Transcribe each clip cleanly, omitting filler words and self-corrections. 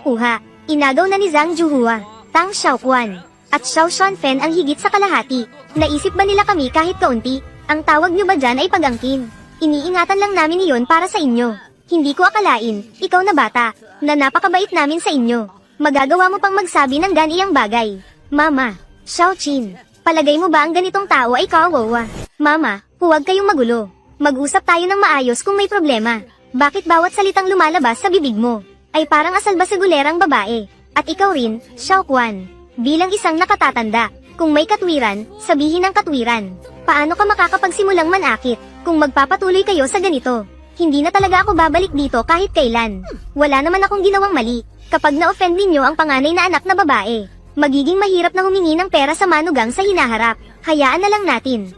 makakuha. Inagaw na ni Zhang Juhua, Tang Xiaoquan, at Xiao Xuanfen ang higit sa kalahati. Naisip ba nila kami kahit kaunti? Ang tawag nyo ba dyan ay pag-angkin? Iniingatan lang namin iyon para sa inyo. Hindi ko akalain, ikaw na bata, na napakabait namin sa inyo. Magagawa mo pang magsabi ng ganiyang bagay. Mama, Xiaoqin, palagay mo ba ang ganitong tao ay kawawa? Mama, huwag kayong magulo. Mag-usap tayo ng maayos kung may problema. Bakit bawat salitang lumalabas sa bibig mo ay parang asalbasigulerang babae? At ikaw rin, Xiaoquan, bilang isang nakatatanda, kung may katwiran, sabihin ang katwiran. Paano ka makakapagsimulang manakit kung magpapatuloy kayo sa ganito? Hindi na talaga ako babalik dito kahit kailan. Wala naman akong ginawang mali. Kapag na-offend ninyo ang panganay na anak na babae, magiging mahirap na humingi ng pera sa manugang sa hinaharap. Hayaan na lang natin.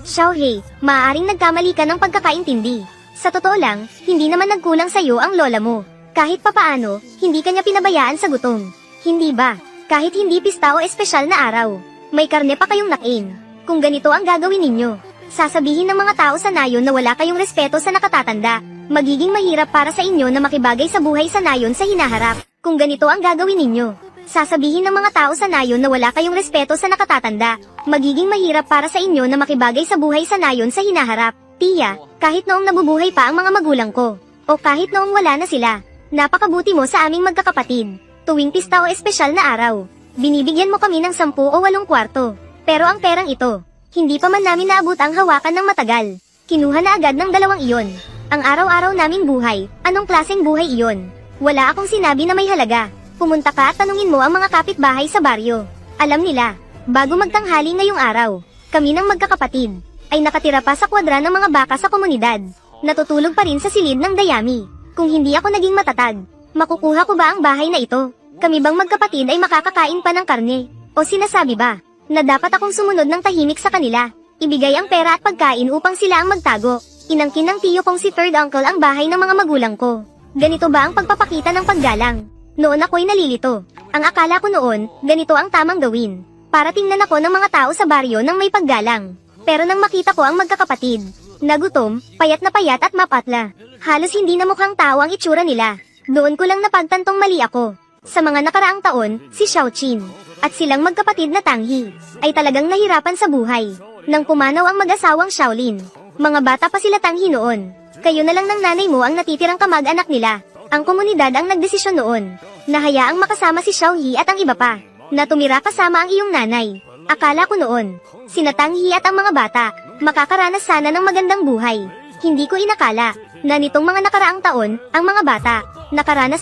Xiaohe, maaaring nagkamali ka ng pagkakaintindi. Sa totoo lang, hindi naman nagkulang sa'yo ang lola mo. Kahit papaano, hindi kanya pinabayaan sa gutom. Hindi ba? Kahit hindi pista o espesyal na araw, may karne pa kayong nakain. Kung ganito ang gagawin ninyo, sasabihin ng mga tao sa nayon na wala kayong respeto sa nakatatanda. Magiging mahirap para sa inyo na makibagay sa buhay sa nayon sa hinaharap. Kung ganito ang gagawin ninyo, sasabihin ng mga tao sa nayon na wala kayong respeto sa nakatatanda. Magiging mahirap para sa inyo na makibagay sa buhay sa nayon sa hinaharap. Tiya, kahit noong nabubuhay pa ang mga magulang ko, o kahit noong wala na sila, napakabuti mo sa aming magkakapatid. Tuwing pista o espesyal na araw, binibigyan mo kami ng 10 o 8 kwarto. Pero ang perang ito, hindi pa man namin naabot ang hawakan ng matagal. Kinuha na agad ng dalawang iyon. Ang araw-araw naming buhay, anong klaseng buhay iyon? Wala akong sinabi na may halaga. Pumunta ka at tanungin mo ang mga kapitbahay sa baryo. Alam nila, bago magtanghali ngayong araw, kami ng magkakapatid, ay nakatira pa sa kwadra ng mga baka sa komunidad. Natutulog pa rin sa silid ng dayami. Kung hindi ako naging matatag, makukuha ko ba ang bahay na ito? Kami bang magkapatid ay makakakain pa ng karne? O sinasabi ba, na dapat akong sumunod ng tahimik sa kanila? Ibigay ang pera at pagkain upang sila ang magtago. Inangkin ng tiyo kong si third uncle ang bahay ng mga magulang ko. Ganito ba ang pagpapakita ng paggalang? Noon ako'y nalilito. Ang akala ko noon, ganito ang tamang gawin. Para tingnan ako ng mga tao sa baryo nang may paggalang. Pero nang makita ko ang magkakapatid, nagutom, payat at mapatla. Halos hindi na mukhang tao ang itsura nila. Doon ko lang napagtantong mali ako. Sa mga nakaraang taon, si Xiaoqin, at silang magkapatid na Tanghi, ay talagang nahirapan sa buhay. Nang pumanaw ang mag-asawang Shaolin, mga bata pa sila Tanghi noon. Kayo na lang ng nanay mo ang natitirang kamag-anak nila. Ang komunidad ang nagdesisyon noon, na hayaang makasama si Xiaohe at ang iba pa, na tumira kasama ang iyong nanay. Akala ko noon, sina Tanghi at ang mga bata, makakaranas sana ng magandang buhay. Hindi ko inakala, na nitong mga nakaraang taon, ang mga bata, nakaranas